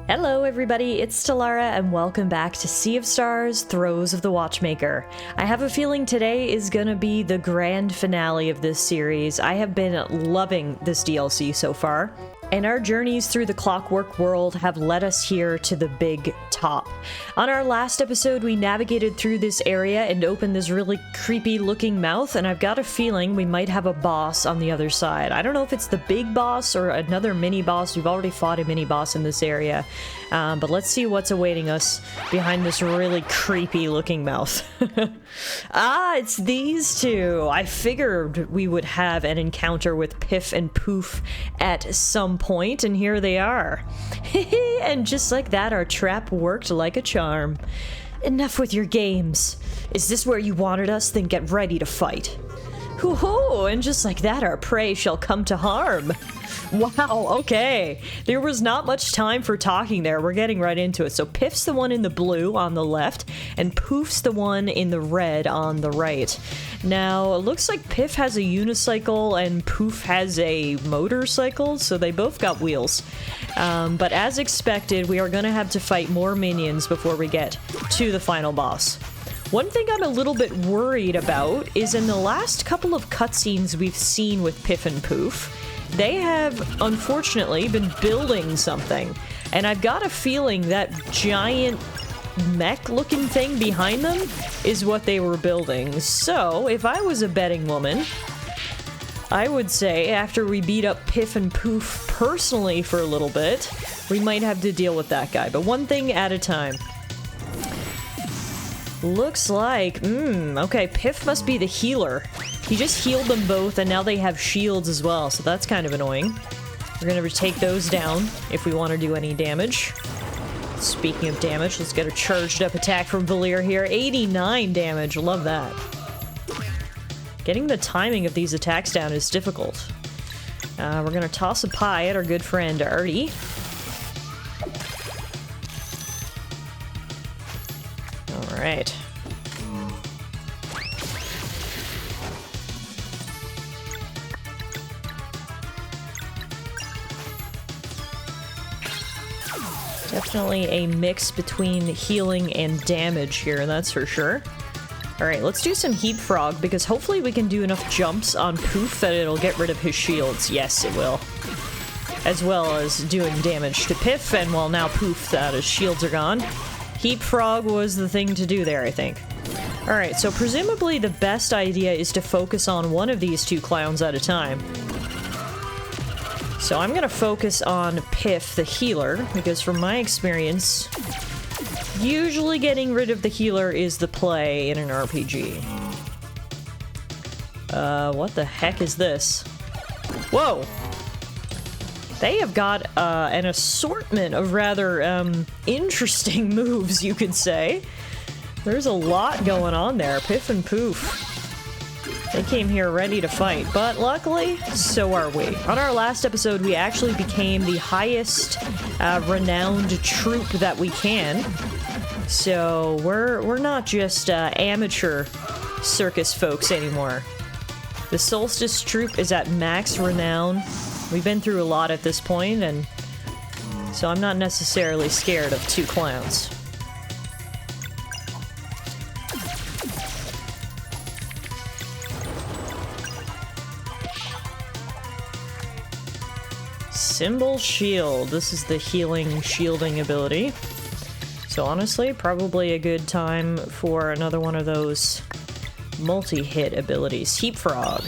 Hello everybody, it's Tallara and welcome back to Sea of Stars, Throes of the Watchmaker. I have a feeling today is gonna be the grand finale of this series. I have been loving this DLC so far, and our journeys through the clockwork world have led us here to the big top. On our last episode, we navigated through this area and opened this really creepy looking mouth, and I've got a feeling we might have a boss on the other side. I don't know if it's the big boss or another mini boss. We've already fought a mini boss in this area, but let's see what's awaiting us behind this really creepy looking mouth. Ah, it's these two! I figured we would have an encounter with Piff and Poof at some point, and here they are. And just like that, our trap worked like a charm. Enough with your games. Is this where you wanted us? Then get ready to fight. Hoo-hoo! And just like that, our prey shall come to harm. Wow, okay. There was not much time for talking there. We're getting right into it. So Piff's the one in the blue on the left, and Poof's the one in the red on the right. Now, it looks like Piff has a unicycle and Poof has a motorcycle, so they both got wheels. But as expected, we are going to have to fight more minions before we get to the final boss. One thing I'm a little bit worried about is in the last couple of cutscenes we've seen with Piff and Poof, they have, unfortunately, been building something. And I've got a feeling that giant mech-looking thing behind them is what they were building. So, if I was a betting woman, I would say after we beat up Piff and Poof personally for a little bit, we might have to deal with that guy. But one thing at a time. Looks like, okay, Piff must be the healer. He just healed them both, and now they have shields as well, so that's kind of annoying. We're gonna take those down if we want to do any damage. Speaking of damage, let's get a charged up attack from Valir here. 89 damage, love that. Getting the timing of these attacks down is difficult. We're gonna toss a pie at our good friend Artie. Alright. Definitely a mix between healing and damage here, that's for sure. Alright, let's do some Heap Frog, because hopefully we can do enough jumps on Poof that it'll get rid of his shields. Yes, it will. As well as doing damage to Piff, and well, now Poof, that his shields are gone. Heap Frog was the thing to do there, I think. Alright, so presumably the best idea is to focus on one of these two clowns at a time. So I'm gonna focus on Piff, the healer, because from my experience, usually getting rid of the healer is the play in an RPG. What the heck is this? Whoa! They have got an assortment of rather interesting moves, you could say. There's a lot going on there. Piff and Poof. They came here ready to fight, but luckily, so are we. On our last episode, we actually became the highest renowned troupe that we can. So we're not just amateur circus folks anymore. The Solstice troupe is at max renown. We've been through a lot at this point, and so I'm not necessarily scared of two clowns. Symbol Shield. This is the healing shielding ability. So honestly, probably a good time for another one of those multi-hit abilities. Heap Frog.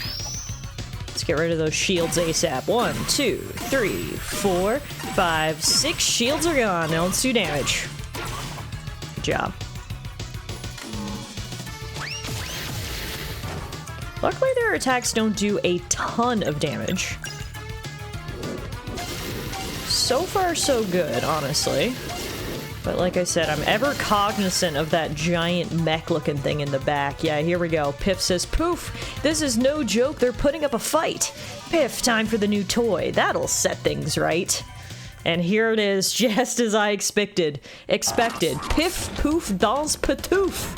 Let's get rid of those shields ASAP. 1, 2, 3, 4, 5, 6 shields are gone. Now let's do damage. Good job. Luckily their attacks don't do a ton of damage. So far so good, honestly. But like I said, I'm ever cognizant of that giant mech-looking thing in the back. Yeah, here we go. Piff says, Poof, this is no joke. They're putting up a fight. Piff, time for the new toy. That'll set things right. And here it is, just as I expected. Piff, Poof, dans, patoof.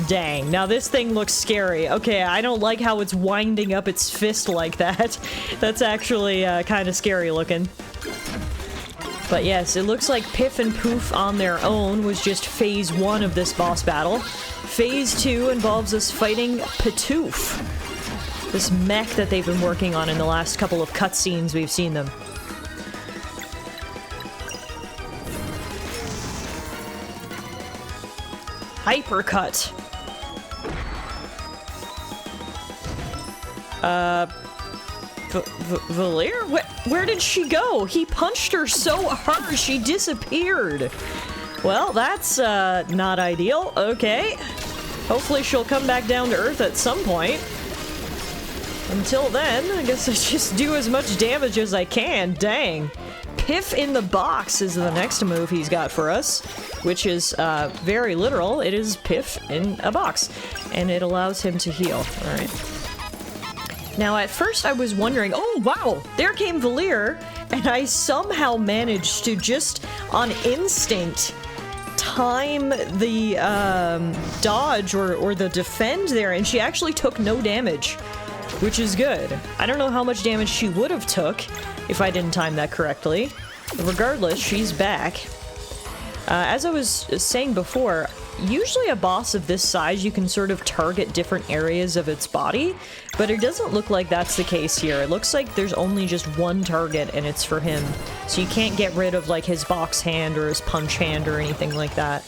Dang. Now this thing looks scary. Okay, I don't like how it's winding up its fist like that. That's actually kind of scary looking. But yes, it looks like Piff and Poof on their own was just phase 1 of this boss battle. Phase 2 involves us fighting Patoof, this mech that they've been working on in the last couple of cutscenes we've seen them. Hypercut. Valir? Where did she go? He punched her so hard she disappeared. Well, that's not ideal. Okay. Hopefully she'll come back down to Earth at some point. Until then, I guess I just do as much damage as I can. Dang. Piff in the box is the next move he's got for us, which is very literal. It is Piff in a box, and it allows him to heal. All right. Now, at first I was wondering, oh wow, there came Valir, and I somehow managed to just, on instinct, time the dodge or the defend there, and she actually took no damage, which is good. I don't know how much damage she would have took if I didn't time that correctly. Regardless, she's back. As I was saying before, usually a boss of this size you can sort of target different areas of its body, but it doesn't look like that's the case here. It looks like there's only just one target and it's for him. So you can't get rid of like his box hand or his punch hand or anything like that.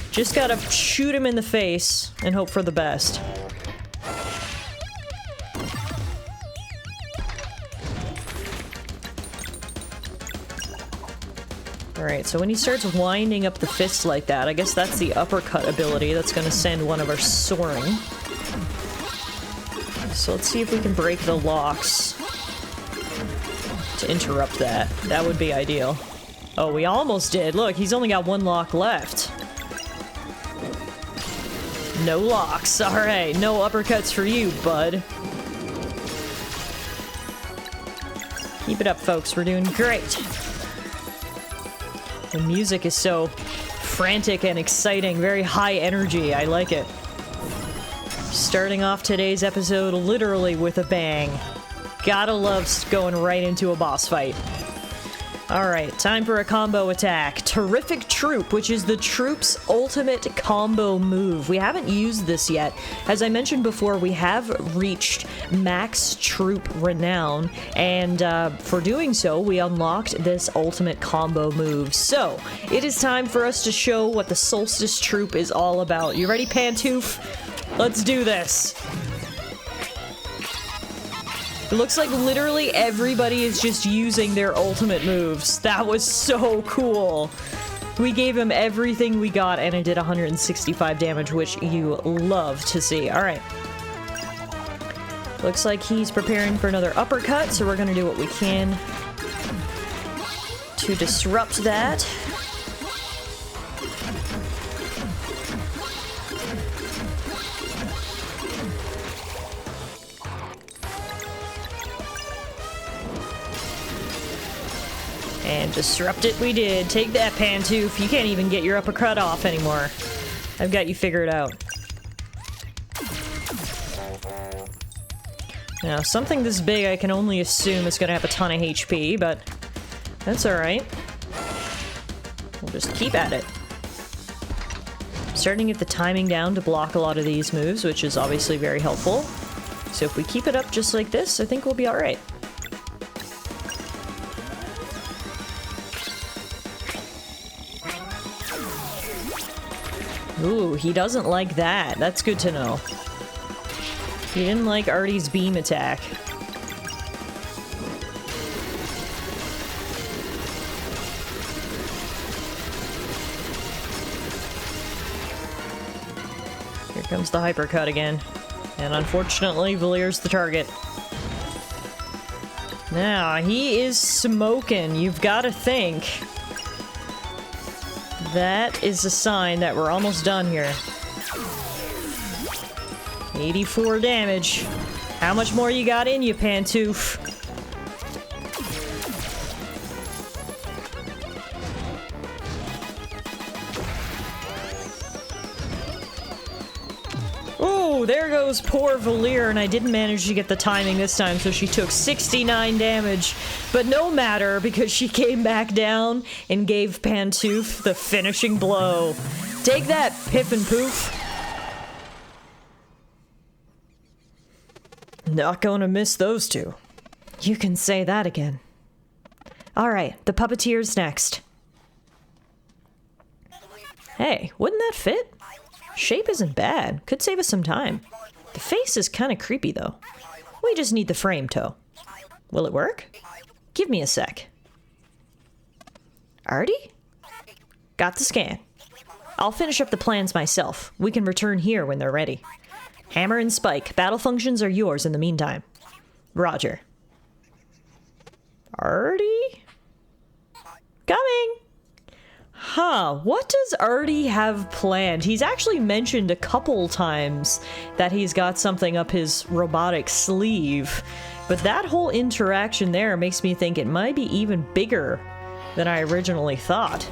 Just gotta shoot him in the face and hope for the best. Alright, so when he starts winding up the fist like that, I guess that's the uppercut ability that's going to send one of our soaring. So let's see if we can break the locks to interrupt that. That would be ideal. Oh, we almost did. Look, he's only got one lock left. No locks. Alright, no uppercuts for you, bud. Keep it up, folks. We're doing great. The music is so frantic and exciting, very high energy. I like it. Starting off today's episode literally with a bang. Gotta love going right into a boss fight. Alright, time for a combo attack. Terrific Troop, which is the troop's ultimate combo move. We haven't used this yet. As I mentioned before, we have reached max troop renown, and for doing so, we unlocked this ultimate combo move. So, it is time for us to show what the Solstice Troop is all about. You ready, Pantoof? Let's do this. It looks like literally everybody is just using their ultimate moves. That was so cool. We gave him everything we got and it did 165 damage, which you love to see. Alright. Looks like he's preparing for another uppercut, so we're gonna do what we can to disrupt that. And disrupt it we did. Take that, Pantoof. You can't even get your uppercut off anymore. I've got you figured out. Now, something this big I can only assume is gonna have a ton of HP, but that's alright. We'll just keep at it. Starting to get the timing down to block a lot of these moves, which is obviously very helpful. So if we keep it up just like this, I think we'll be alright. Ooh, he doesn't like that. That's good to know. He didn't like Artie's beam attack. Here comes the hypercut again. And unfortunately, Valir's the target. Now, he is smoking. You've got to think. That is a sign that we're almost done here. 84 damage. How much more you got in you, Pantoof? goes poor Valir, and I didn't manage to get the timing this time, so she took 69 damage. But no matter, because she came back down and gave Pantouf the finishing blow. Take that, Piff and Poof. Not gonna miss those two. You can say that again. Alright, the puppeteer's next. Hey, wouldn't that fit? Shape isn't bad. Could save us some time. The face is kind of creepy, though. We just need the frame toe. Will it work? Give me a sec. Artie? Got the scan. I'll finish up the plans myself. We can return here when they're ready. Hammer and Spike, battle functions are yours in the meantime. Roger. Artie? Coming! Huh, what does Artie have planned? He's actually mentioned a couple times that he's got something up his robotic sleeve, but that whole interaction there makes me think it might be even bigger than I originally thought.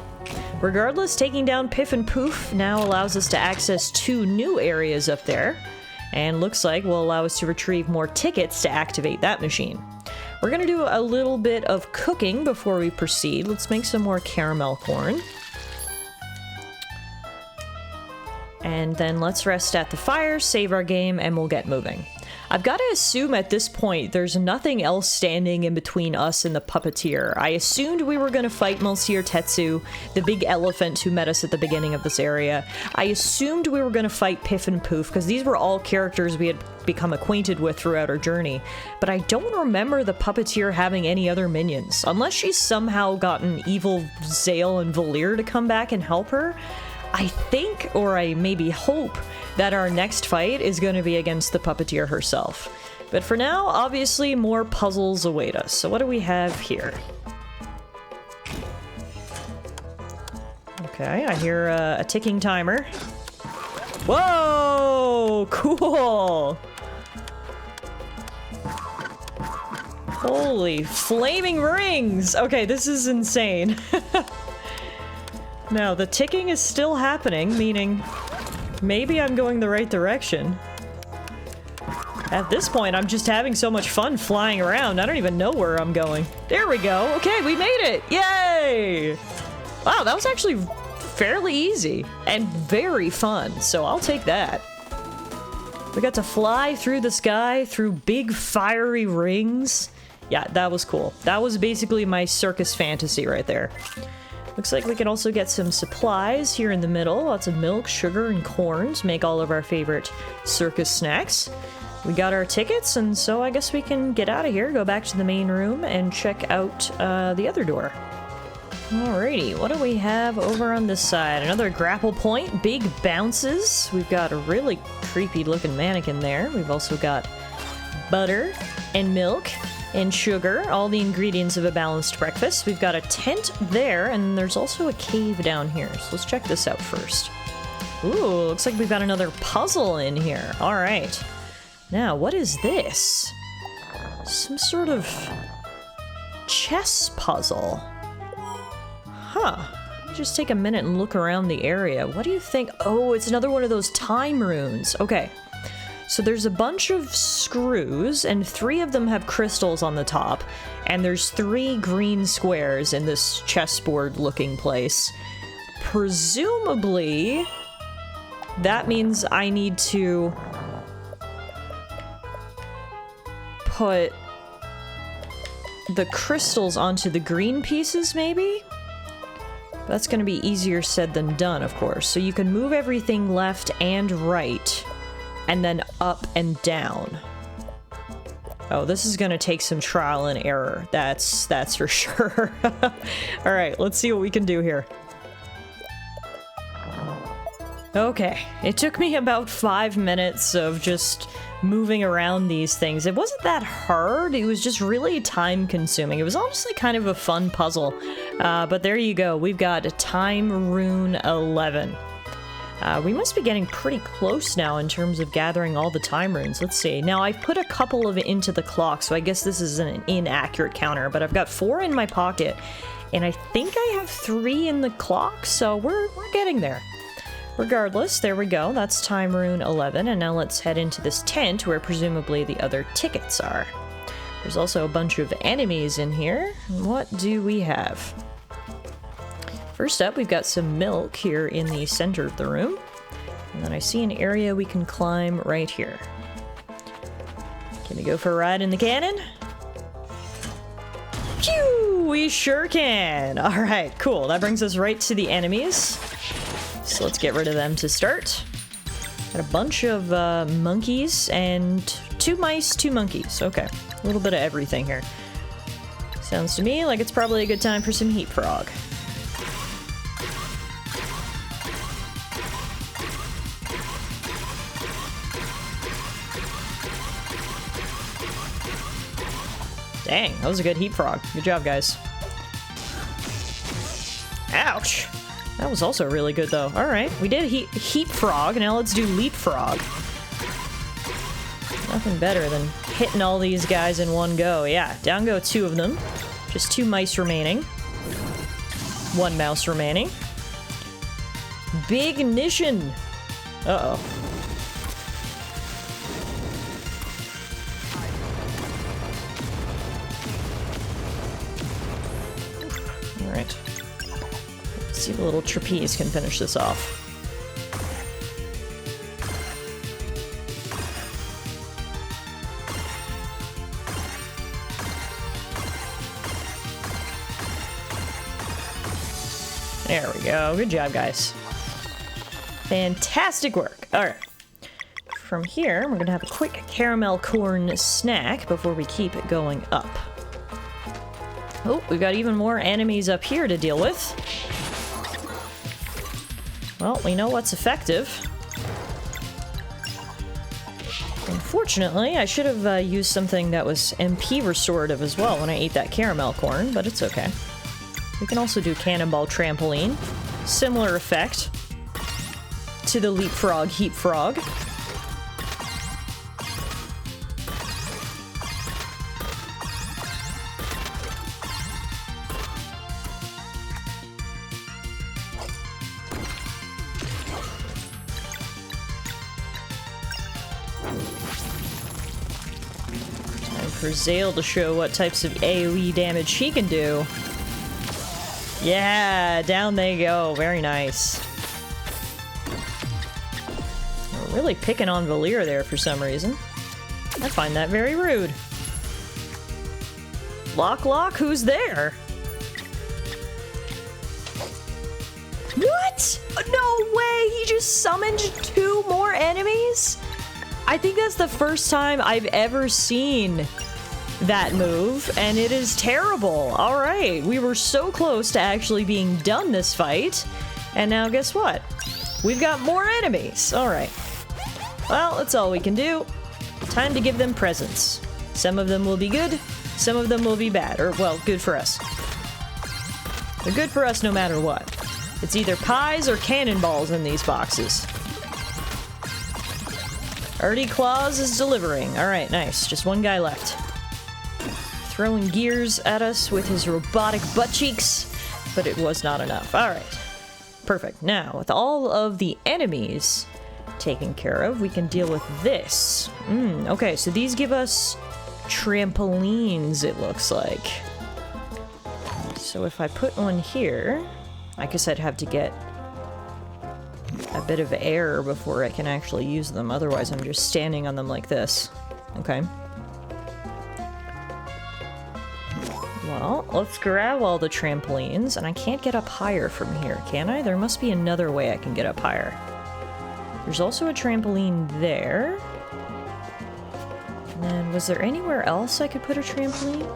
Regardless, taking down Piff and Poof now allows us to access 2 new areas up there, and looks like will allow us to retrieve more tickets to activate that machine. We're gonna do a little bit of cooking before we proceed. Let's make some more caramel corn. And then let's rest at the fire, save our game, and we'll get moving. I've got to assume at this point there's nothing else standing in between us and the puppeteer. I assumed we were going to fight Monsieur Tetsu, the big elephant who met us at the beginning of this area. I assumed we were going to fight Piff and Poof, because these were all characters we had become acquainted with throughout our journey. But I don't remember the puppeteer having any other minions, unless she's somehow gotten evil Zale and Valir to come back and help her. I think, or I maybe hope, that our next fight is going to be against the puppeteer herself. But for now, obviously, more puzzles await us. So what do we have here? Okay, I hear a ticking timer. Whoa! Cool! Holy flaming rings! Okay, this is insane. Now, the ticking is still happening, meaning maybe I'm going the right direction. At this point, I'm just having so much fun flying around, I don't even know where I'm going. There we go! Okay, we made it! Yay! Wow, that was actually fairly easy and very fun, so I'll take that. We got to fly through the sky, through big fiery rings. Yeah, that was cool. That was basically my circus fantasy right there. Looks like we can also get some supplies here in the middle. Lots of milk, sugar, and corn to make all of our favorite circus snacks. We got our tickets, and so I guess we can get out of here, go back to the main room, and check out the other door. Alrighty, what do we have over on this side? Another grapple point, big bounces. We've got a really creepy looking mannequin there. We've also got butter and milk and sugar, all the ingredients of a balanced breakfast. We've got a tent there, and there's also a cave down here. So let's check this out first. Ooh, looks like we've got another puzzle in here. All right. Now, what is this? Some sort of chess puzzle. Huh. Let me just take a minute and look around the area. What do you think? Oh, it's another one of those time runes. Okay. So there's a bunch of screws, and 3 of them have crystals on the top, and there's 3 green squares in this chessboard-looking place. Presumably, that means I need to put the crystals onto the green pieces, maybe? That's gonna be easier said than done, of course. So you can move everything left and right, and then up and down. Oh, this is gonna take some trial and error. That's for sure. All right, let's see what we can do here. Okay, it took me about 5 minutes of just moving around these things. It wasn't that hard, it was just really time consuming. It was honestly kind of a fun puzzle. But there you go, we've got a time rune 11. We must be getting pretty close now in terms of gathering all the time runes. Let's see. Now, I've put a couple of it into the clock, so I guess this is an inaccurate counter, but I've got 4 in my pocket, and I think I have 3 in the clock, so we're getting there. Regardless, there we go. That's time rune 11, and now let's head into this tent where presumably the other tickets are. There's also a bunch of enemies in here. What do we have? First up, we've got some milk here in the center of the room. And then I see an area we can climb right here. Can we go for a ride in the cannon? Phew! We sure can! Alright, cool. That brings us right to the enemies. So let's get rid of them to start. Got a bunch of monkeys and 2 mice, 2 monkeys. Okay, a little bit of everything here. Sounds to me like it's probably a good time for some heat frog. Dang, that was a good heat frog. Good job, guys. Ouch! That was also really good, though. Alright, we did heat frog, now let's do leapfrog. Nothing better than hitting all these guys in one go. Yeah, down go 2 of them. Just 2 mice remaining. 1 mouse remaining. Big ignition! Uh-oh. Alright. Let's see if the little trapeze can finish this off. There we go. Good job, guys. Fantastic work. Alright. From here, we're gonna have a quick caramel corn snack before we keep it going up. Oh, we've got even more enemies up here to deal with. Well, we know what's effective. Unfortunately, I should have used something that was MP restorative as well when I ate that caramel corn, but it's okay. We can also do cannonball trampoline. Similar effect to the leapfrog heat frog. For Zale to show what types of AoE damage she can do. Yeah, down they go. Very nice. We're really picking on Valir there for some reason. I find that very rude. Lock, who's there? What? No way! He just summoned 2 more enemies? I think that's the first time I've ever seen that move, and it is terrible. Alright, we were so close to actually being done this fight, and now guess what? We've got more enemies. Alright. Well, that's all we can do. Time to give them presents. Some of them will be good, some of them will be bad, or, well, good for us. They're good for us no matter what. It's either pies or cannonballs in these boxes. Artie Claus is delivering. Alright, nice. Just 1 guy left. Throwing gears at us with his robotic butt cheeks, but it was not enough. Alright. Perfect. Now, with all of the enemies taken care of, we can deal with this. Okay, so these give us trampolines, it looks like. So if I put one here, I guess I'd have to get a bit of air before I can actually use them. Otherwise, I'm just standing on them like this. Okay. Well, let's grab all the trampolines, and I can't get up higher from here, can I? There must be another way I can get up higher. There's also a trampoline there. And then, was there anywhere else I could put a trampoline?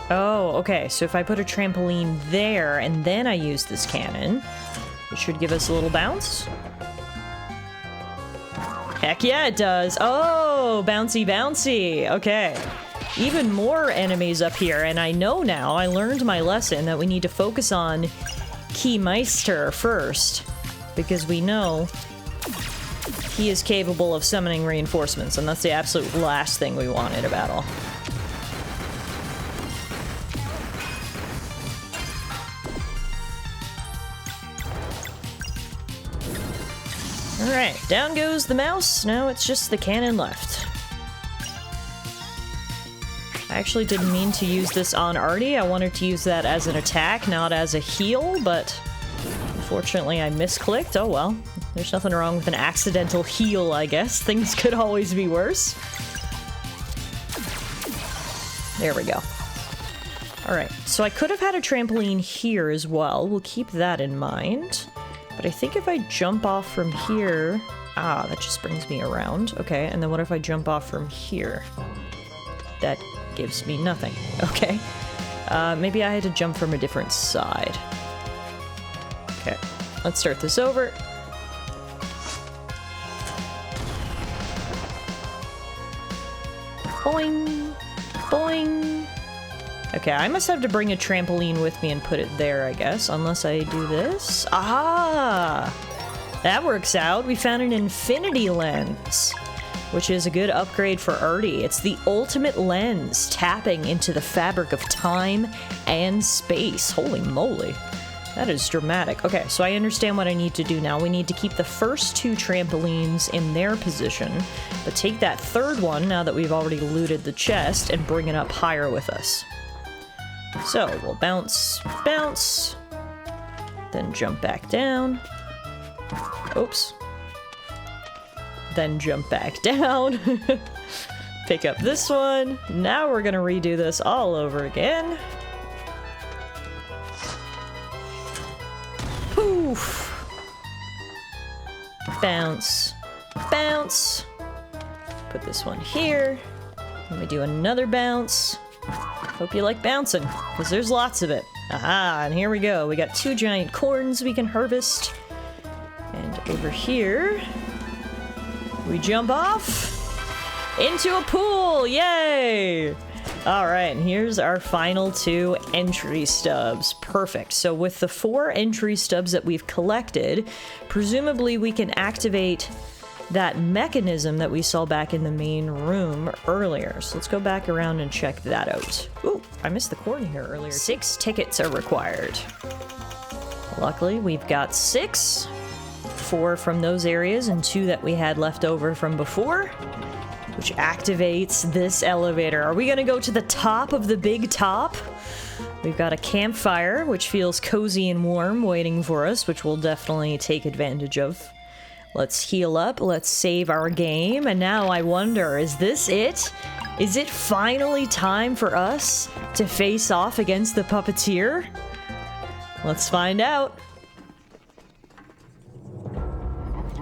Oh, okay, so if I put a trampoline there, and then I use this cannon, it should give us a little bounce. Heck yeah, it does. Oh, bouncy, bouncy. Okay. Even more enemies up here, and I know now, I learned my lesson, that we need to focus on Keymeister first, because we know he is capable of summoning reinforcements, and that's the absolute last thing we want in a battle. Alright, down goes the mouse. Now it's just the cannon left. I actually didn't mean to use this on Artie. I wanted to use that as an attack, not as a heal, but unfortunately I misclicked. Oh well. There's nothing wrong with an accidental heal, I guess. Things could always be worse. There we go. Alright, so I could have had a trampoline here as well. We'll keep that in mind. But I think if I jump off from here... Ah, that just brings me around. Okay, and then what if I jump off from here? That gives me nothing. Okay. Maybe I had to jump from a different side. Okay, let's start this over. Boing! Boing! Okay, I must have to bring a trampoline with me and put it there, I guess, unless I do this. Ah! That works out. We found an infinity lens, which is a good upgrade for Artie. It's the ultimate lens, tapping into the fabric of time and space. Holy moly. That is dramatic. Okay, so I understand what I need to do now. We need to keep the first two trampolines in their position, but take that third one, now that we've already looted the chest, and bring it up higher with us. So, we'll bounce, bounce, then jump back down. Oops. Then jump back down. Pick up this one. Now we're gonna redo this all over again. Poof. Bounce. Bounce. Put this one here. Let me do another bounce. Hope you like bouncing, because there's lots of it. Aha, and here we go. We got two giant corns we can harvest. And over here, we jump off into a pool. Yay! Alright, and here's our final two entry stubs. Perfect. So with the 4 entry stubs that we've collected, presumably we can activate that mechanism that we saw back in the main room earlier. So let's go back around and check that out. Ooh, I missed the corn here earlier. 6 tickets are required. Luckily, we've got 6. 4 from those areas and 2 that we had left over from before, which activates this elevator. Are we gonna go to the top of the big top? We've got a campfire, which feels cozy and warm, waiting for us, which we'll definitely take advantage of. Let's heal up, let's save our game, and now I wonder, is this it? Is it finally time for us to face off against the puppeteer? Let's find out.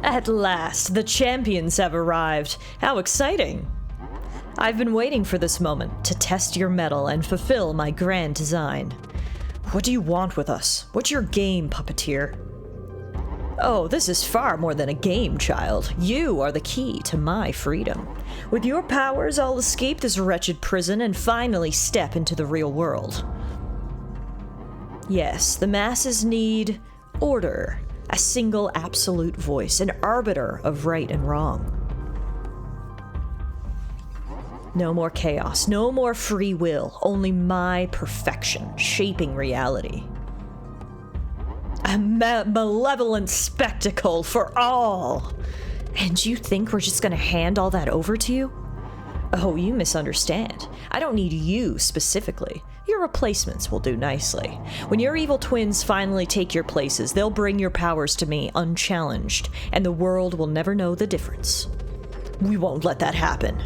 At last, the champions have arrived. How exciting! I've been waiting for this moment to test your mettle and fulfill my grand design. What do you want with us? What's your game, puppeteer? Oh, this is far more than a game, child. You are the key to my freedom. With your powers, I'll escape this wretched prison and finally step into the real world. Yes, the masses need order. A single absolute voice, an arbiter of right and wrong. No more chaos, no more free will, only my perfection shaping reality. A malevolent spectacle for all! And you think we're just gonna hand all that over to you? Oh, you misunderstand. I don't need you specifically. Your replacements will do nicely. When your evil twins finally take your places, they'll bring your powers to me unchallenged, and the world will never know the difference. We won't let that happen.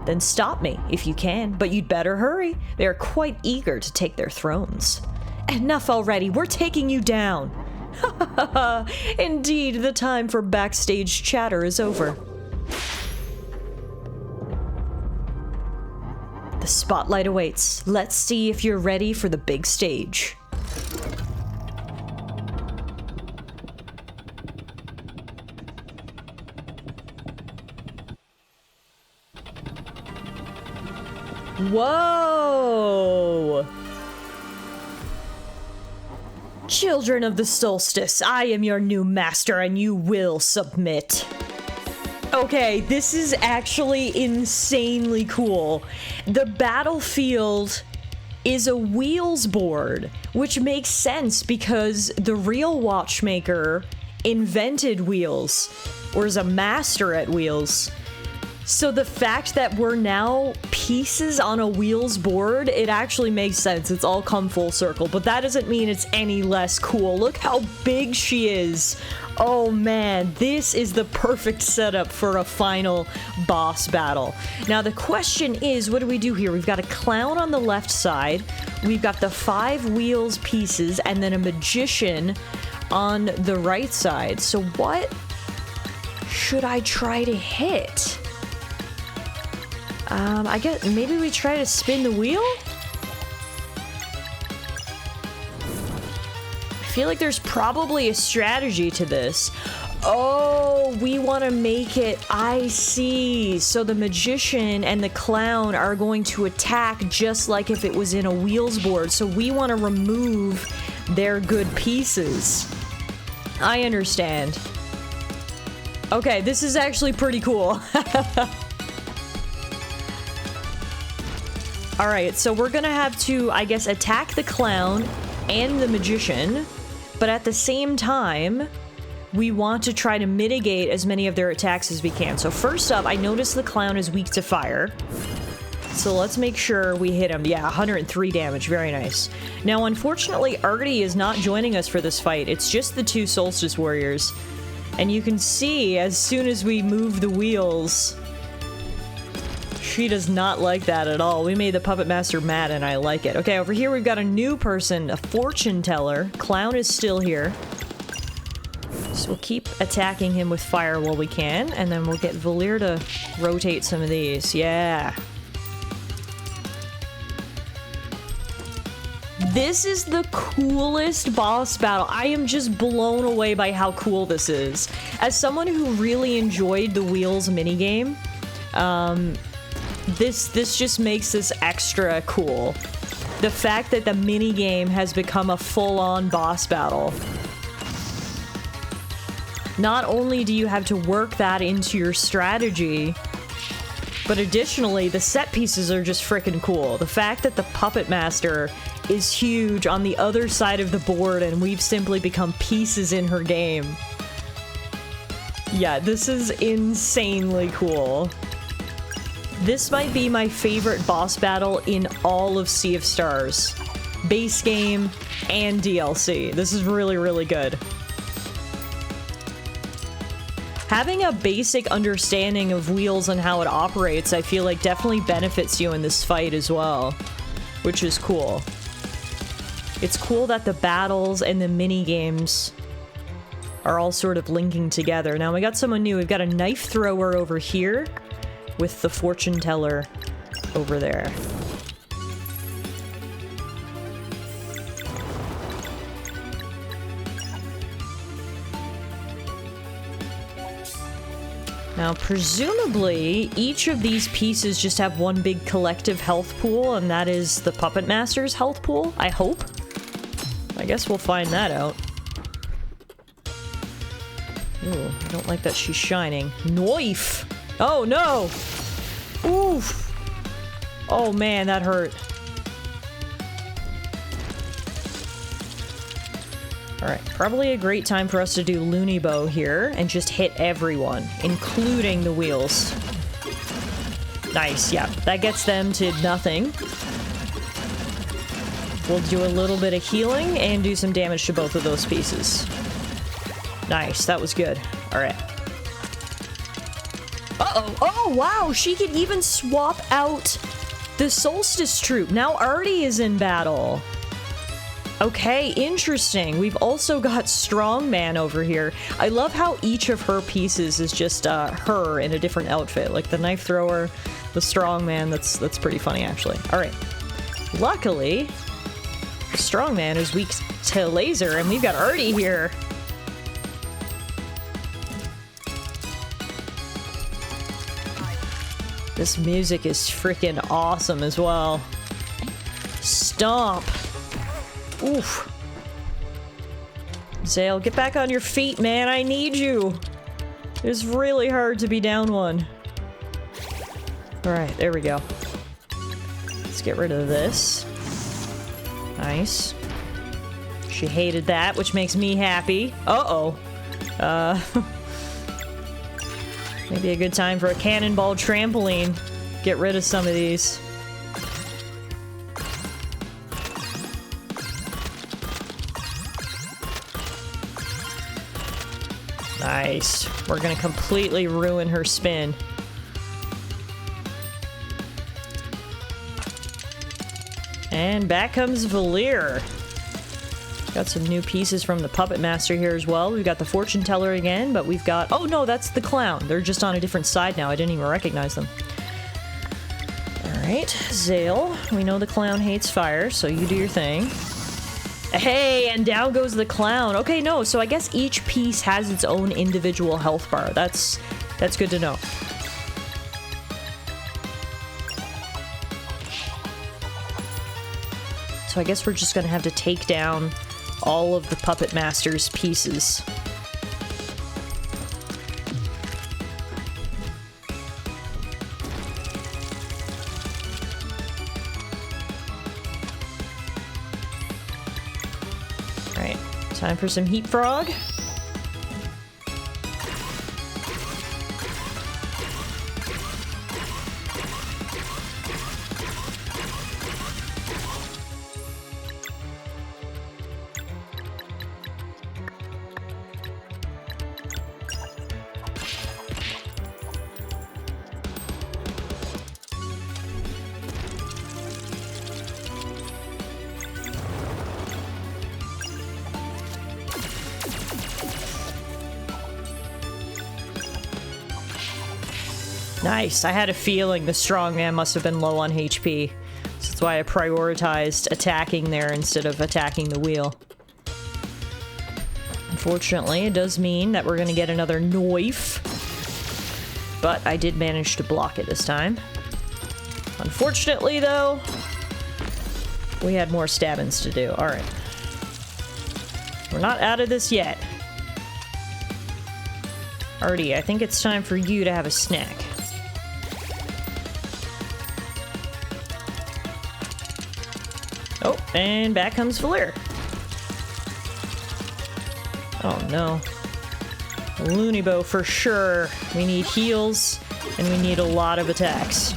Then stop me, if you can, but you'd better hurry. They are quite eager to take their thrones. Enough already, we're taking you down. Ha ha ha! Indeed, the time for backstage chatter is over. The spotlight awaits. Let's see if you're ready for the big stage. Whoa! Children of the solstice, I am your new master and you will submit. Okay, this is actually insanely cool. The battlefield is a wheels board, which makes sense because the real Watchmaker invented wheels, or is a master at wheels. So the fact that we're now pieces on a wheels board, it actually makes sense. It's all come full circle, but that doesn't mean it's any less cool. Look how big she is. Oh man, this is the perfect setup for a final boss battle. Now the question is, what do we do here? We've got a clown on the left side, we've got the 5 wheels pieces, and then a magician on the right side. So what should I try to hit? I guess maybe we try to spin the wheel? I feel like there's probably a strategy to this. Oh, we want to make it, I see. So the magician and the clown are going to attack just like if it was in a wheels board. So we want to remove their good pieces. I understand. Okay, this is actually pretty cool. Alright, so we're gonna have to, I guess, attack the clown and the magician, but at the same time, we want to try to mitigate as many of their attacks as we can. So first up, I noticed the clown is weak to fire, so let's make sure we hit him. Yeah, 103 damage, very nice. Now, unfortunately, Artie is not joining us for this fight. It's just the 2 Solstice Warriors, and you can see, as soon as we move the wheels, she does not like that at all. We made the Puppet Master mad, and I like it. Okay, over here we've got a new person, a fortune teller. Clown is still here. So we'll keep attacking him with fire while we can, and then we'll get Valir to rotate some of these. Yeah. This is the coolest boss battle. I am just blown away by how cool this is. As someone who really enjoyed the Wheels minigame, this just makes this extra cool. The fact that the minigame has become a full-on boss battle. Not only do you have to work that into your strategy, but additionally, the set pieces are just freaking cool. The fact that the Puppet Master is huge on the other side of the board and we've simply become pieces in her game. Yeah, this is insanely cool. This might be my favorite boss battle in all of Sea of Stars. Base game and DLC. This is really, really good. Having a basic understanding of Wheels and how it operates, I feel like definitely benefits you in this fight as well, which is cool. It's cool that the battles and the mini games are all sort of linking together. Now we got someone new. We've got a knife thrower over here with the fortune teller over there. Now, presumably, each of these pieces just have one big collective health pool, and that is the Puppet Master's health pool, I hope. I guess we'll find that out. Ooh, I don't like that she's shining. Knife! Oh, no! Oof! Oh, man, that hurt. Alright, probably a great time for us to do Looney Bow here and just hit everyone, including the wheels. Nice, yeah. That gets them to nothing. We'll do a little bit of healing and do some damage to both of those pieces. Nice, that was good. Alright. Uh-oh! Oh, wow! She could even swap out the Solstice Troop. Now Artie is in battle. Okay, interesting. We've also got Strongman over here. I love how each of her pieces is just her in a different outfit. Like the knife thrower, the Strongman. That's pretty funny, actually. Alright. Luckily, the Strongman is weak to laser, and we've got Artie here. This music is freaking awesome as well. Stomp. Oof. Zale, get back on your feet, man. I need you. It's really hard to be down one. Alright, there we go. Let's get rid of this. Nice. She hated that, which makes me happy. Uh-oh. Maybe a good time for a cannonball trampoline. Get rid of some of these. Nice. We're gonna completely ruin her spin. And back comes Valir. Got some new pieces from the Puppet Master here as well. We've got the Fortune Teller again, but we've got... Oh no, that's the Clown. They're just on a different side now. I didn't even recognize them. Alright, Zale. We know the Clown hates fire, so you do your thing. Hey, and down goes the Clown. Okay, no, so I guess each piece has its own individual health bar. That's good to know. So I guess we're just gonna have to take down all of the Puppet Master's pieces. Alright, time for some Heat Frog. Nice. I had a feeling the strongman must have been low on HP. So that's why I prioritized attacking there instead of attacking the wheel. Unfortunately, it does mean that we're going to get another knife. But I did manage to block it this time. Unfortunately, though, we had more stabbings to do. Alright. We're not out of this yet. Artie, I think it's time for you to have a snack. Oh, and back comes Valir. Oh no. Looney Bow for sure. We need heals, and we need a lot of attacks.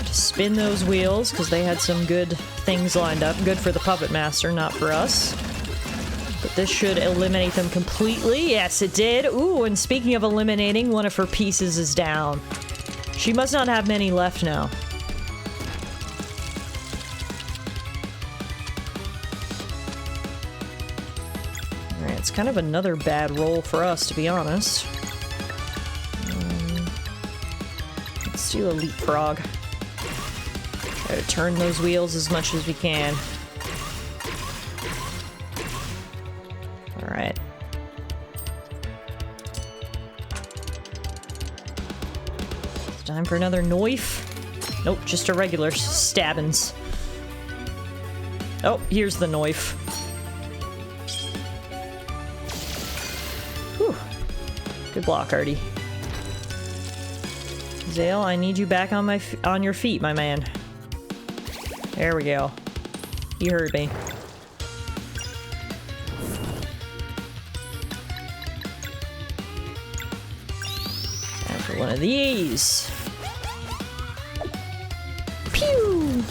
Just spin those wheels, because they had some good things lined up. Good for the Puppet Master, not for us. But this should eliminate them completely. Yes, it did. Ooh, and speaking of eliminating, one of her pieces is down. She must not have many left now. It's kind of another bad roll for us, to be honest. Let's do a leapfrog. Try to turn those wheels as much as we can. Alright. It's time for another knife. Nope, just a regular stabbins. Oh, here's the knife. Good block, Artie. Zale, I need you back on your feet, my man. There we go. You heard me. Time for one of these. Pew!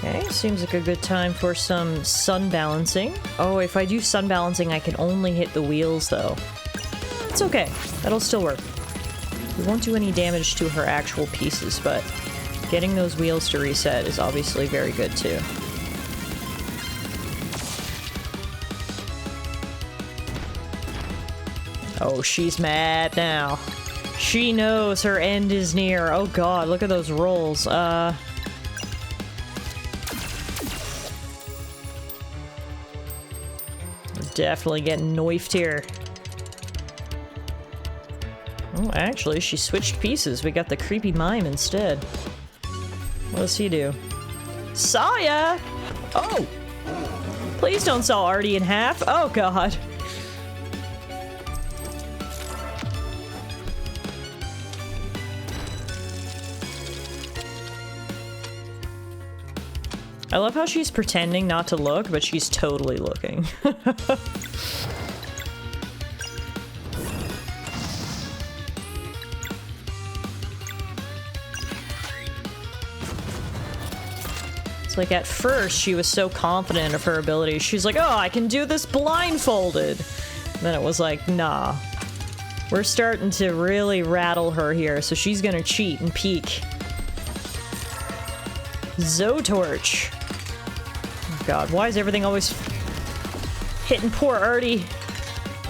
Okay, seems like a good time for some sun balancing. Oh, if I do sun balancing, I can only hit the wheels, though. It's okay. That'll still work. We won't do any damage to her actual pieces, but getting those wheels to reset is obviously very good, too. Oh, she's mad now. She knows her end is near. Oh god, look at those rolls. Definitely getting knifed here. Oh, actually, she switched pieces. We got the creepy mime instead. What does he do? Saw ya! Oh! Please don't saw Artie in half. Oh, God. I love how she's pretending not to look, but she's totally looking. It's like at first she was so confident of her abilities. She's like, oh, I can do this blindfolded. And then it was like, nah. We're starting to really rattle her here, so she's gonna cheat and peek. Zotorch. Oh God, why is everything always hitting poor Artie?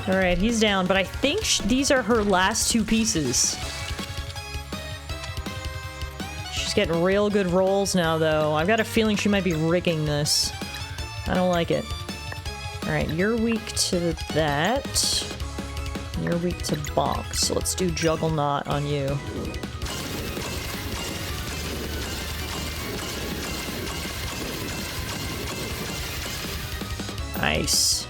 Alright, he's down, but I think these are her last two pieces. She's getting real good rolls now, though. I've got a feeling she might be rigging this. I don't like it. Alright, you're weak to that. You're weak to box, so let's do Juggernaut on you. Nice.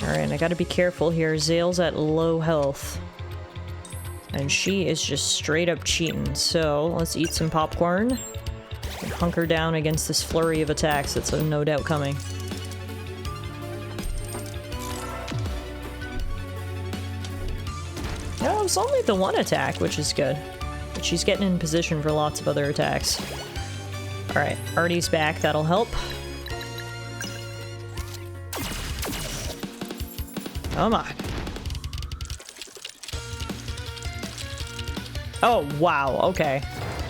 Alright, I gotta be careful here. Zale's at low health. And she is just straight up cheating. So, let's eat some popcorn. And hunker down against this flurry of attacks that's no doubt coming. Oh, it's only the one attack, which is good. But she's getting in position for lots of other attacks. Alright, Artie's back. That'll help. Come on. Oh, wow. Okay.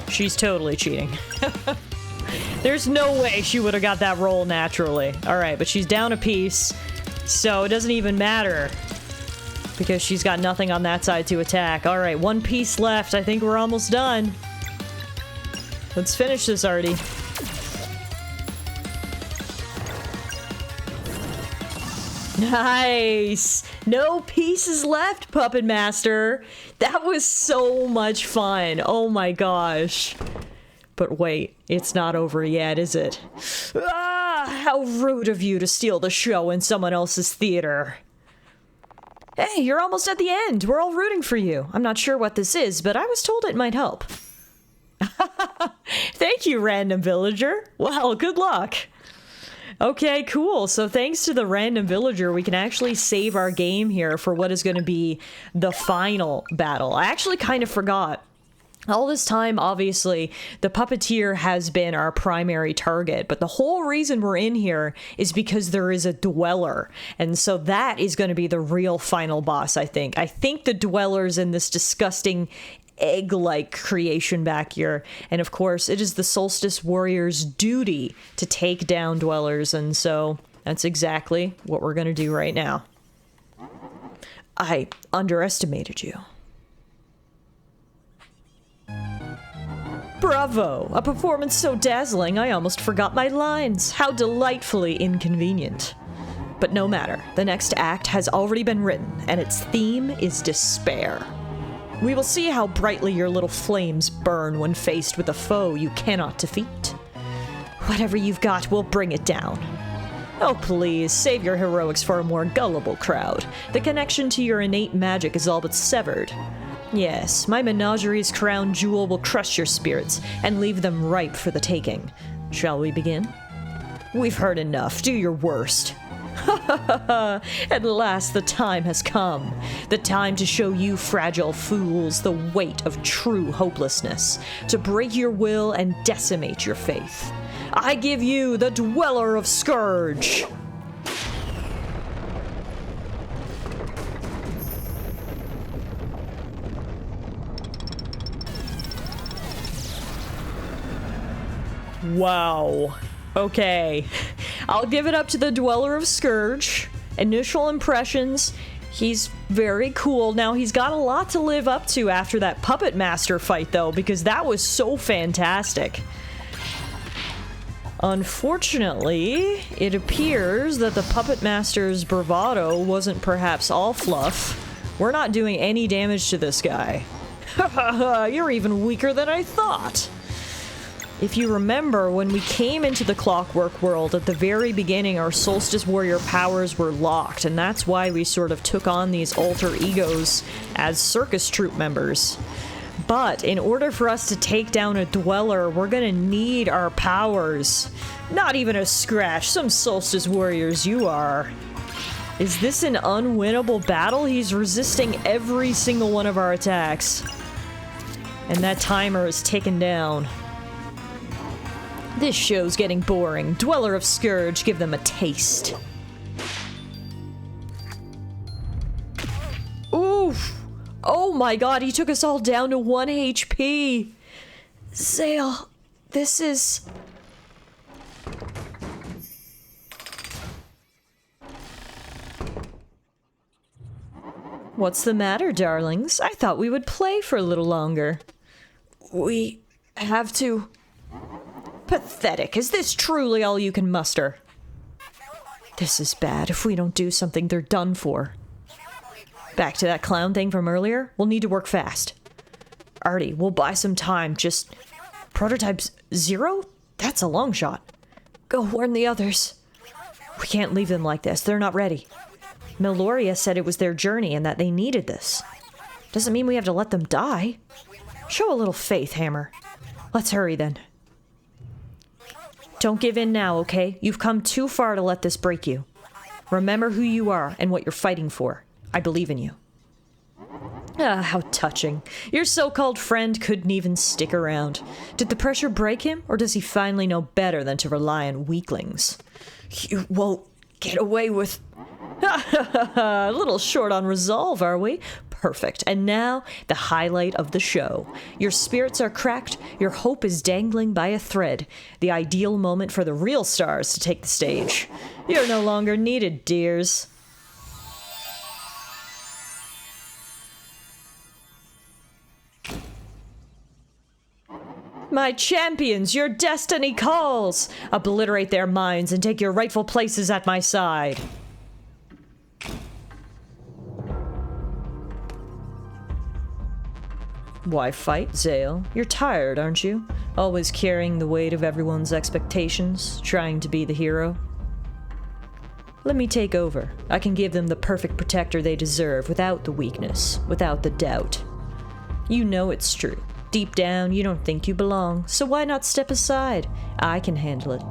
She's totally cheating. There's no way she would have got that roll naturally. Alright, but she's down a piece, so it doesn't even matter. Because she's got nothing on that side to attack. Alright, one piece left. I think we're almost done. Let's finish this, Artie. Nice! No pieces left, Puppet Master! That was so much fun! Oh my gosh. But wait, it's not over yet, is it? Ah! How rude of you to steal the show in someone else's theater. Hey, you're almost at the end! We're all rooting for you. I'm not sure what this is, but I was told it might help. Thank you, random villager. Well, good luck. Okay, cool. So thanks to the random villager, we can actually save our game here for what is going to be the final battle. I actually kind of forgot. All this time, obviously, the puppeteer has been our primary target, but the whole reason we're in here is because there is a dweller, and so that is going to be the real final boss, I think. I think the dweller's in this disgusting egg-like creation back here, and of course, it is the Solstice Warrior's duty to take down dwellers, and so that's exactly what we're going to do right now. I underestimated you. Bravo! A performance so dazzling I almost forgot my lines. How delightfully inconvenient. But no matter, the next act has already been written, and its theme is despair. We will see how brightly your little flames burn when faced with a foe you cannot defeat. Whatever you've got, we'll bring it down. Oh please, save your heroics for a more gullible crowd. The connection to your innate magic is all but severed. Yes, my menagerie's crown jewel will crush your spirits and leave them ripe for the taking. Shall we begin? We've heard enough. Do your worst. At last the time has come. The time to show you fragile fools the weight of true hopelessness. To break your will and decimate your faith. I give you the Dweller of Scourge! Wow. Okay. I'll give it up to the Dweller of Scourge. Initial impressions, he's very cool. Now, he's got a lot to live up to after that Puppet Master fight, though, because that was so fantastic. Unfortunately, it appears that the Puppet Master's bravado wasn't perhaps all fluff. We're not doing any damage to this guy. Haha, you're even weaker than I thought. If you remember, when we came into the Clockwork world at the very beginning, our Solstice Warrior powers were locked, and that's why we sort of took on these alter egos as circus troupe members. But in order for us to take down a Dweller, we're gonna need our powers. Not even a scratch, some Solstice Warriors you are. Is this an unwinnable battle? He's resisting every single one of our attacks. And that timer is ticking down. This show's getting boring. Dweller of Scourge, give them a taste. Oof! Oh my god, he took us all down to 1 HP! Zale, this is... What's the matter, darlings? I thought we would play for a little longer. We have to... Pathetic. Is this truly all you can muster? This is bad. If we don't do something, they're done for. Back to that clown thing from earlier? We'll need to work fast. Artie, we'll buy some time. Just... Prototypes 0? That's a long shot. Go warn the others. We can't leave them like this. They're not ready. Meloria said it was their journey and that they needed this. Doesn't mean we have to let them die. Show a little faith, Hammer. Let's hurry then. Don't give in now, okay? You've come too far to let this break you. Remember who you are and what you're fighting for. I believe in you. Ah, how touching. Your so-called friend couldn't even stick around. Did the pressure break him, or does he finally know better than to rely on weaklings? You won't get away with... A little short on resolve, are we? Perfect. And now, the highlight of the show. Your spirits are cracked, your hope is dangling by a thread. The ideal moment for the real stars to take the stage. You're no longer needed, dears. My champions, your destiny calls! Obliterate their minds and take your rightful places at my side. Why fight, Zale? You're tired, aren't you? Always carrying the weight of everyone's expectations, trying to be the hero. Let me take over. I can give them the perfect protector they deserve without the weakness, without the doubt. You know it's true. Deep down, you don't think you belong, so why not step aside? I can handle it.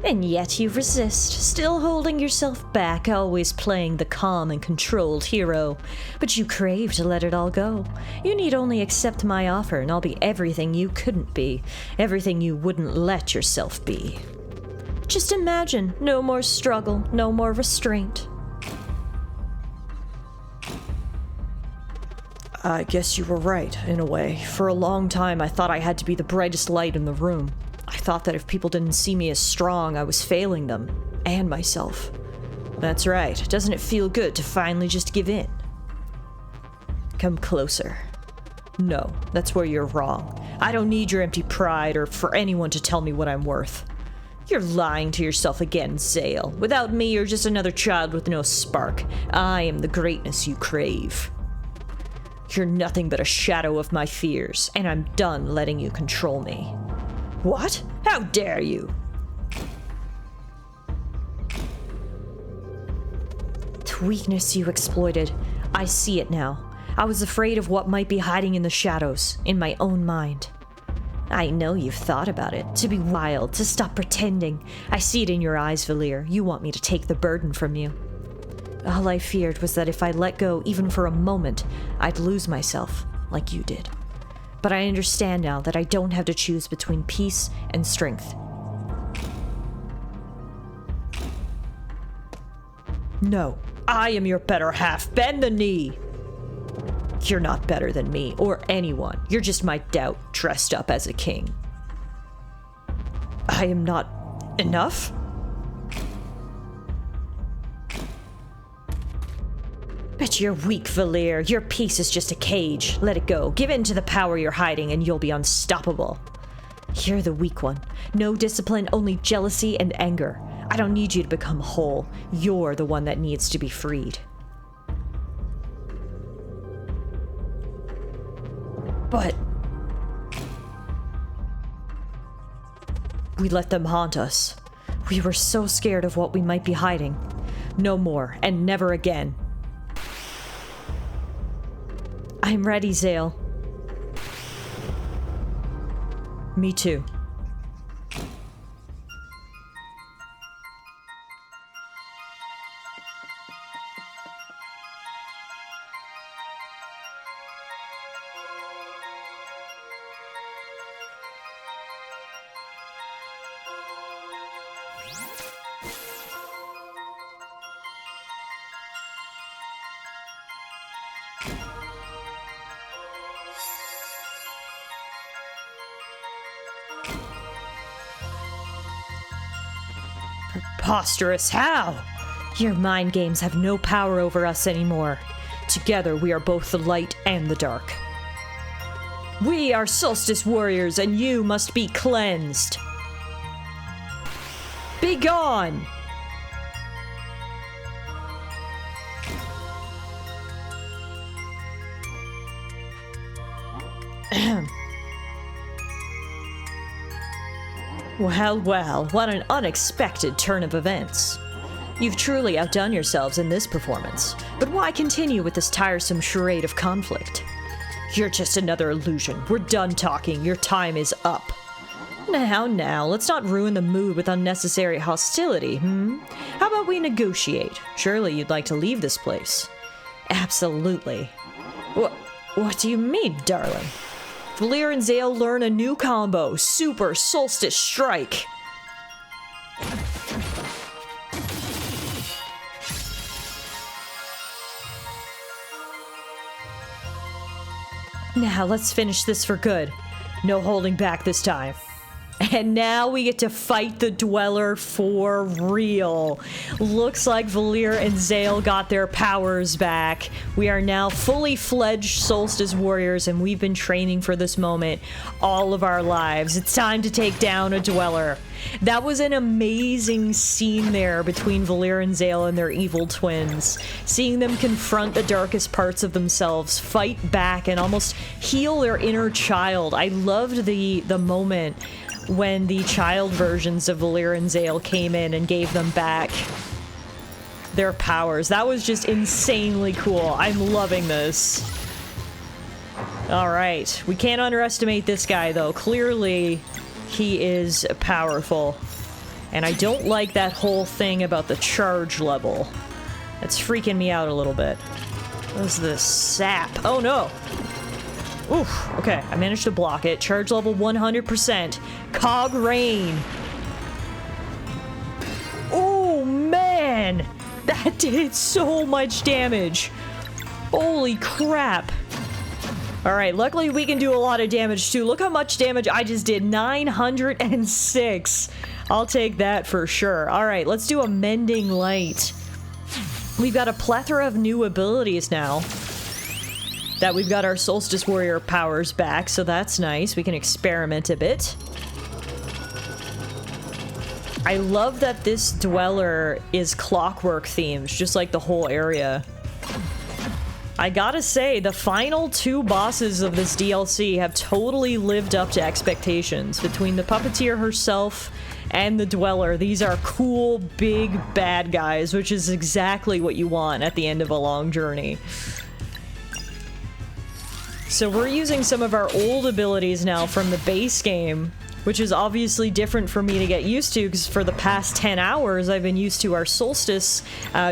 And yet you resist, still holding yourself back, always playing the calm and controlled hero. But you crave to let it all go. You need only accept my offer and I'll be everything you couldn't be, everything you wouldn't let yourself be. Just imagine, no more struggle, no more restraint. I guess you were right, in a way. For a long time, I thought I had to be the brightest light in the room. I thought that if people didn't see me as strong, I was failing them. And myself. That's right. Doesn't it feel good to finally just give in? Come closer. No, that's where you're wrong. I don't need your empty pride or for anyone to tell me what I'm worth. You're lying to yourself again, Zale. Without me, you're just another child with no spark. I am the greatness you crave. You're nothing but a shadow of my fears, and I'm done letting you control me. What? How dare you? The weakness you exploited. I see it now. I was afraid of what might be hiding in the shadows, in my own mind. I know you've thought about it. To be wild, to stop pretending. I see it in your eyes, Valir. You want me to take the burden from you. All I feared was that if I let go even for a moment, I'd lose myself, like you did. But I understand now that I don't have to choose between peace and strength. No, I am your better half. Bend the knee. You're not better than me, or anyone. You're just my doubt, dressed up as a king. I am not enough? Bet you're weak, Valir. Your peace is just a cage. Let it go. Give in to the power you're hiding and you'll be unstoppable. You're the weak one. No discipline, only jealousy and anger. I don't need you to become whole. You're the one that needs to be freed. But we let them haunt us. We were so scared of what we might be hiding. No more, and never again. I'm ready, Zale. Me too. Preposterous, how? Your mind games have no power over us anymore. Together we are both the light and the dark. We are solstice warriors and you must be cleansed. Be gone! Well, well, what an unexpected turn of events. You've truly outdone yourselves in this performance, but why continue with this tiresome charade of conflict? You're just another illusion. We're done talking. Your time is up. Now, let's not ruin the mood with unnecessary hostility, How about we negotiate? Surely you'd like to leave this place. Absolutely. What do you mean, darling? Valir and Zale learn a new combo, Super Solstice Strike. Now let's finish this for good. No holding back this time. And now we get to fight the Dweller for real. Looks like Valir and Zale got their powers back. We are now fully fledged Solstice Warriors, and we've been training for this moment all of our lives. It's time to take down a Dweller. That was an amazing scene there between Valir and Zale and their evil twins. Seeing them confront the darkest parts of themselves, fight back, and almost heal their inner child. I loved the moment when the child versions of Valir and Zale came in and gave them back their powers. That was just insanely cool. I'm loving this. Alright, we can't underestimate this guy though. Clearly, he is powerful. And I don't like that whole thing about the charge level. That's freaking me out a little bit. What is this? Sap. Oh no! Oof, okay, I managed to block it. Charge level 100%. Cog Rain. Oh, man! That did so much damage. Holy crap. Alright, luckily we can do a lot of damage too. Look how much damage I just did. 906. I'll take that for sure. Alright, let's do a Mending Light. We've got a plethora of new abilities now that we've got our Solstice Warrior powers back, so that's nice. We can experiment a bit. I love that this Dweller is clockwork themed, just like the whole area. I gotta say, the final two bosses of this DLC have totally lived up to expectations. Between the Puppeteer herself and the Dweller, these are cool, big, bad guys, which is exactly what you want at the end of a long journey. So we're using some of our old abilities now from the base game, which is obviously different for me to get used to, because for the past 10 hours I've been used to our Solstice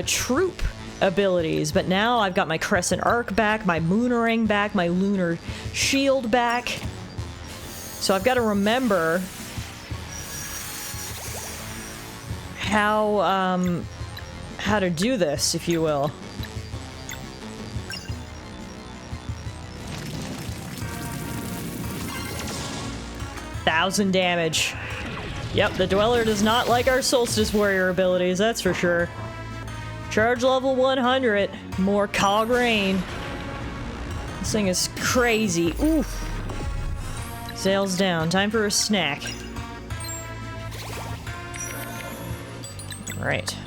troop abilities, but now I've got my Crescent Arc back, my Moonerang back, my Lunar Shield back. So I've got to remember how to do this, if you will. 1,000 damage. Yep, the Dweller does not like our Solstice Warrior abilities, that's for sure. Charge level 100. More cog rain. This thing is crazy. Oof. Sails down. Time for a snack. Alright.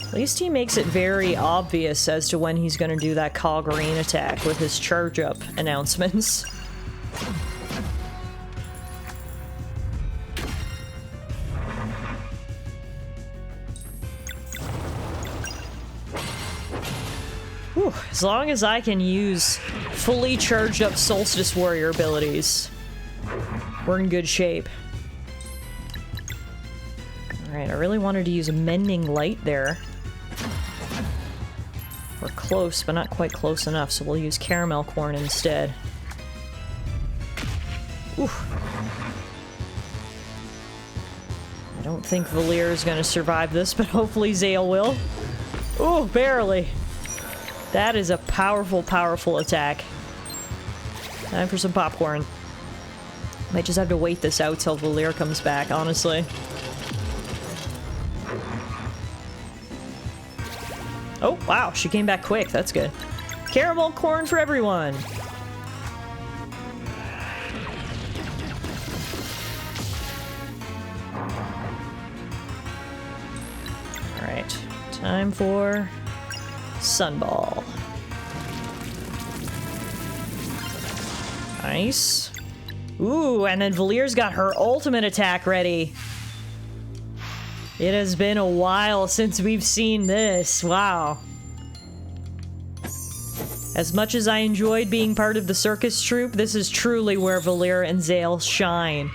At least he makes it very obvious as to when he's gonna do that cog rain attack with his charge up announcements. Whew, as long as I can use fully charged up Solstice Warrior abilities, we're in good shape. Alright, I really wanted to use a Mending Light there. We're close, but not quite close enough, so we'll use Caramel Corn instead. Oof. I don't think Valir is going to survive this, but hopefully Zale will. Ooh, barely. That is a powerful, powerful attack. Time for some popcorn. Might just have to wait this out till Valir comes back, honestly. Oh, wow, she came back quick. That's good. Caramel corn for everyone! Alright, time for Sunball. Nice. Ooh, and then Valir's got her ultimate attack ready. It has been a while since we've seen this. Wow. As much as I enjoyed being part of the circus troupe, this is truly where Valir and Zale shine.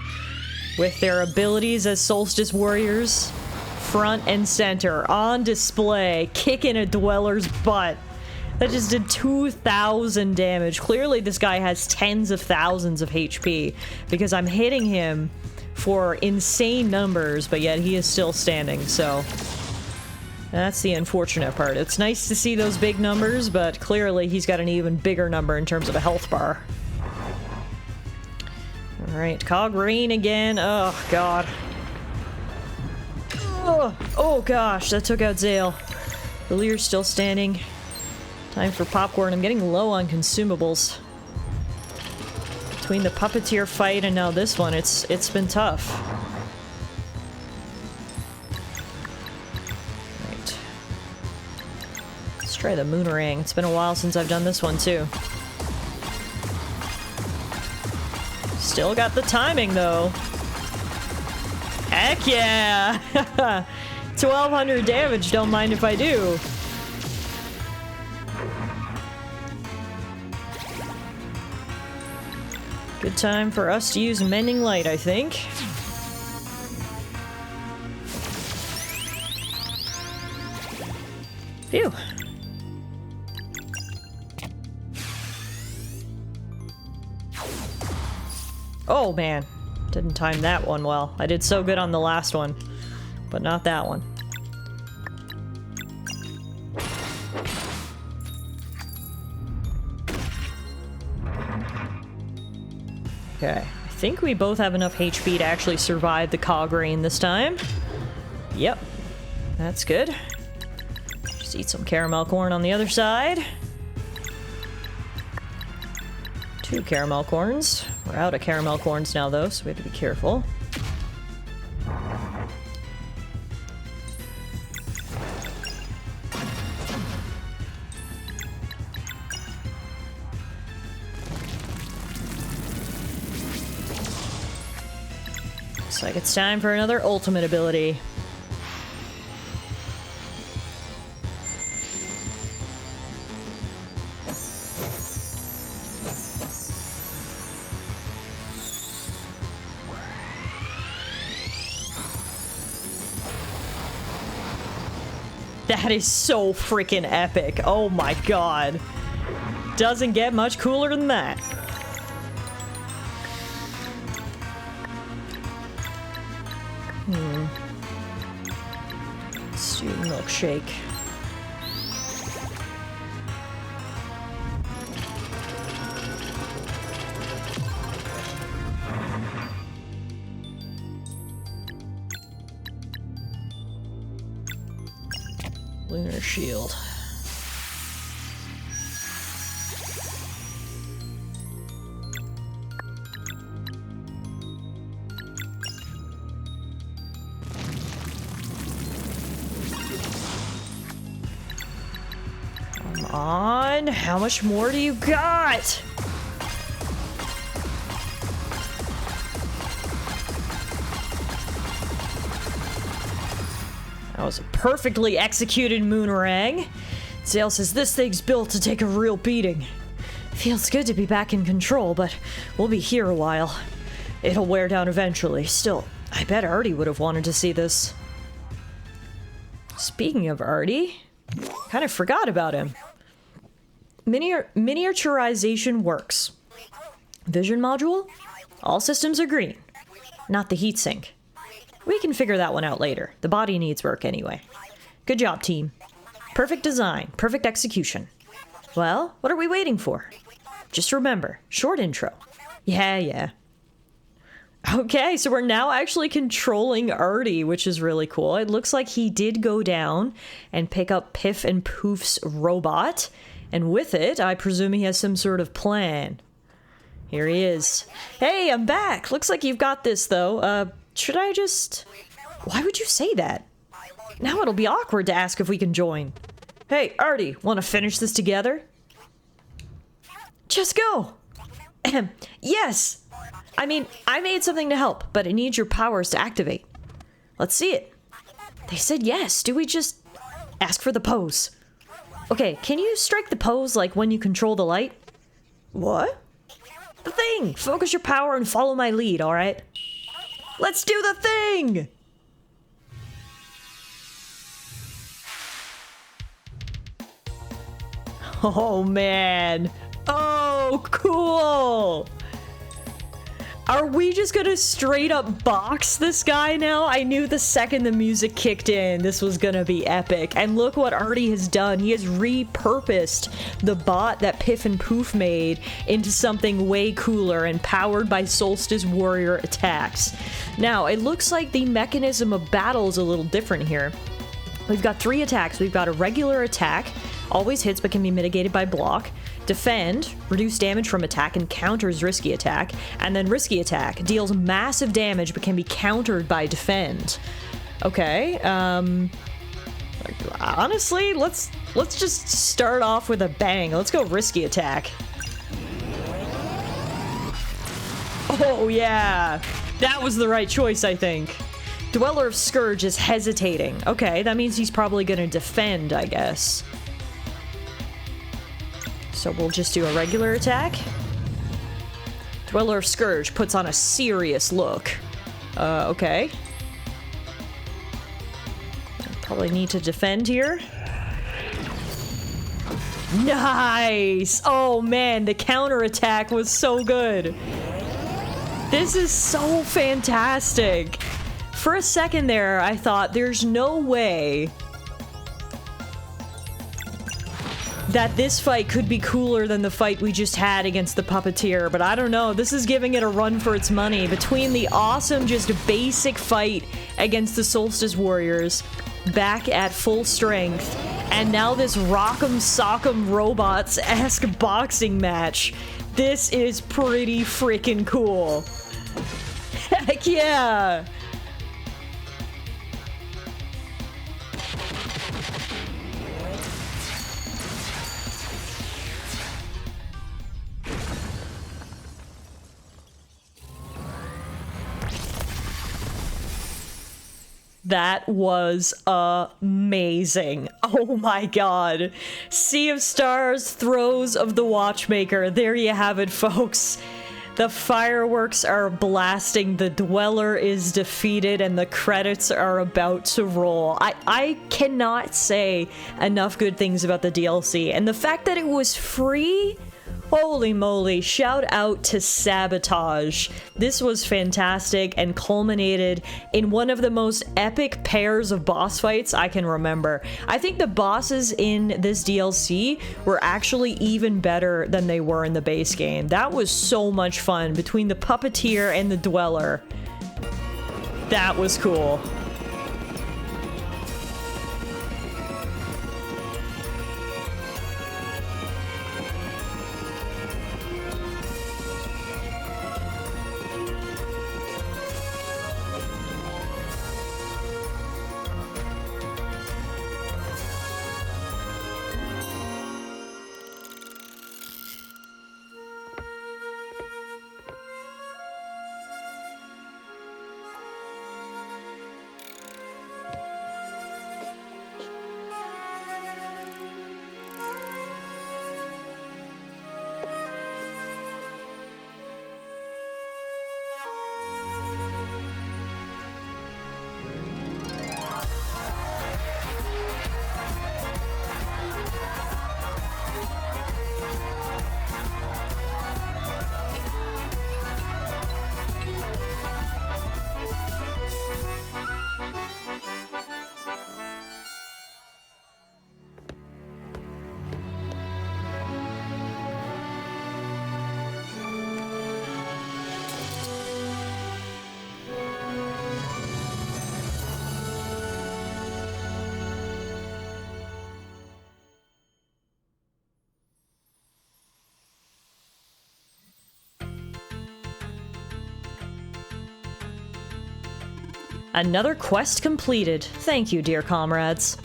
With their abilities as Solstice Warriors, front and center, on display, kicking a dweller's butt. That just did 2,000 damage. Clearly this guy has tens of thousands of HP, because I'm hitting him for insane numbers, but yet he is still standing, so that's the unfortunate part. It's nice to see those big numbers, but clearly he's got an even bigger number in terms of a health bar. Alright, cog rain again. Oh, God. Oh, gosh, that took out Zale. Valir's still standing. Time for popcorn. I'm getting low on consumables. Between the puppeteer fight and now this one, it's been tough. Right. Let's try the Moonerang. It's been a while since I've done this one too. Still got the timing though. Heck yeah! 1200 damage, don't mind if I do. Good time for us to use Mending Light, I think. Phew. Oh, man. Didn't time that one well. I did so good on the last one, but not that one. Okay, I think we both have enough HP to actually survive the cog rain this time. Yep, that's good. Just eat some caramel corn on the other side. 2 caramel corns. We're out of caramel corns now though, so we have to be careful. Looks like it's time for another ultimate ability. That is so freaking epic. Oh my god. Doesn't get much cooler than that. Student milkshake. Inner shield. Come on, how much more do you got? That was a perfectly executed moonerang. Zale says this thing's built to take a real beating. Feels good to be back in control, but we'll be here a while. It'll wear down eventually. Still, I bet Artie would have wanted to see this. Speaking of Artie, kind of forgot about him. Miniaturization works. Vision module? All systems are green. Not the heatsink. We can figure that one out later. The body needs work anyway. Good job, team. Perfect design, perfect execution. Well, what are we waiting for? Just remember, short intro. Yeah. Okay, so we're now actually controlling Artie, which is really cool. It looks like he did go down and pick up Piff and Poof's robot. And with it, I presume he has some sort of plan. Here he is. Hey, I'm back! Looks like you've got this, though. Should I just... Why would you say that? Now it'll be awkward to ask if we can join. Hey, Artie, want to finish this together? Just go! Yes! I mean, I made something to help, but it needs your powers to activate. Let's see it. They said yes. Do we just ask for the pose? Okay, can you strike the pose like when you control the light? What? The thing! Focus your power and follow my lead, alright? Let's do the thing! Oh, man. Oh, cool! Are we just gonna straight up box this guy now? I knew the second the music kicked in, this was gonna be epic. And look what Artie has done. He has repurposed the bot that Piff and Poof made into something way cooler and powered by Solstice Warrior attacks. Now, it looks like the mechanism of battle is a little different here. We've got 3 attacks. We've got a regular attack, always hits but can be mitigated by block. Defend, reduce damage from attack and counters risky attack. And then risky attack, deals massive damage but can be countered by defend. Okay, honestly, let's just start off with a bang. Let's go risky attack. Oh yeah, that was the right choice, I think. Dweller of Scourge is hesitating. Okay, that means he's probably gonna defend, I guess. So we'll just do a regular attack. Dweller of Scourge puts on a serious look. Okay. Probably need to defend here. Nice! Oh man, the counterattack was so good. This is so fantastic. For a second there, I thought there's no way that this fight could be cooler than the fight we just had against the puppeteer, but I don't know. This is giving it a run for its money. Between the awesome, just basic fight against the Solstice Warriors, back at full strength, and now this Rock'em Sock'em Robots-esque boxing match, this is pretty freaking cool. Heck yeah! That was amazing. Oh my god. Sea of Stars, Throes of the Watchmaker. There you have it, folks. The fireworks are blasting, the Dweller is defeated, and the credits are about to roll. I cannot say enough good things about the DLC, and the fact that it was free? Holy moly, shout out to Sabotage. This was fantastic and culminated in one of the most epic pairs of boss fights I can remember. I think the bosses in this DLC were actually even better than they were in the base game. That was so much fun between the Puppeteer and the Dweller. That was cool. Another quest completed. Thank you, dear comrades.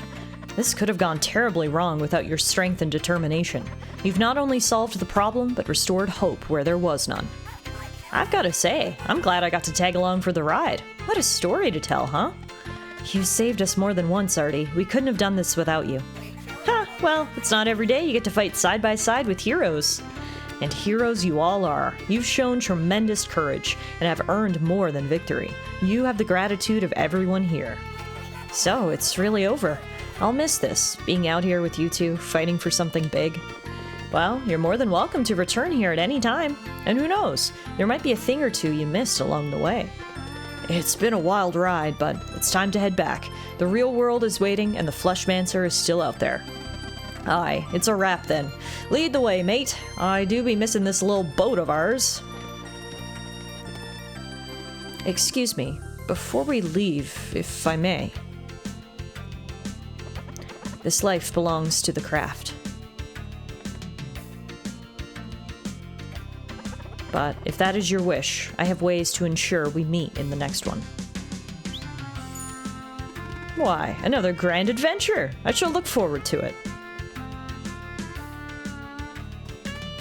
This could have gone terribly wrong without your strength and determination. You've not only solved the problem, but restored hope where there was none. I've got to say, I'm glad I got to tag along for the ride. What a story to tell, huh? You saved us more than once, Artie. We couldn't have done this without you. Ha! Well, it's not every day you get to fight side by side with heroes. And heroes you all are. You've shown tremendous courage and have earned more than victory. You have the gratitude of everyone here. So, it's really over. I'll miss this, being out here with you two, fighting for something big. Well, you're more than welcome to return here at any time. And who knows, there might be a thing or two you missed along the way. It's been a wild ride, but it's time to head back. The real world is waiting, and the Fleshmancer is still out there. Aye, it's a wrap then. Lead the way, mate. I do be missing this little boat of ours. Excuse me, before we leave, if I may. This life belongs to the craft. But if that is your wish, I have ways to ensure we meet in the next one. Why, another grand adventure! I shall look forward to it.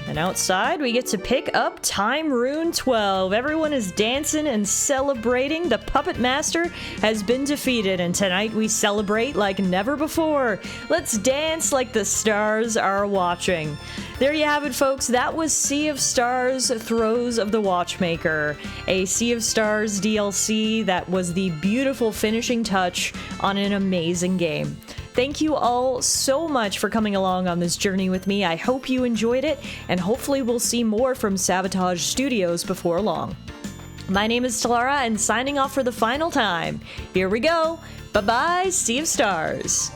And outside, we get to pick up Time Rune 12. Everyone is dancing and celebrating. The Puppet Master has been defeated, and tonight we celebrate like never before. Let's dance like the stars are watching. There you have it, folks. That was Sea of Stars, Throes of the Watchmaker, a Sea of Stars DLC that was the beautiful finishing touch on an amazing game. Thank you all so much for coming along on this journey with me. I hope you enjoyed it, and hopefully we'll see more from Sabotage Studios before long. My name is Tallara, and signing off for the final time. Here we go. Bye-bye, Sea of Stars.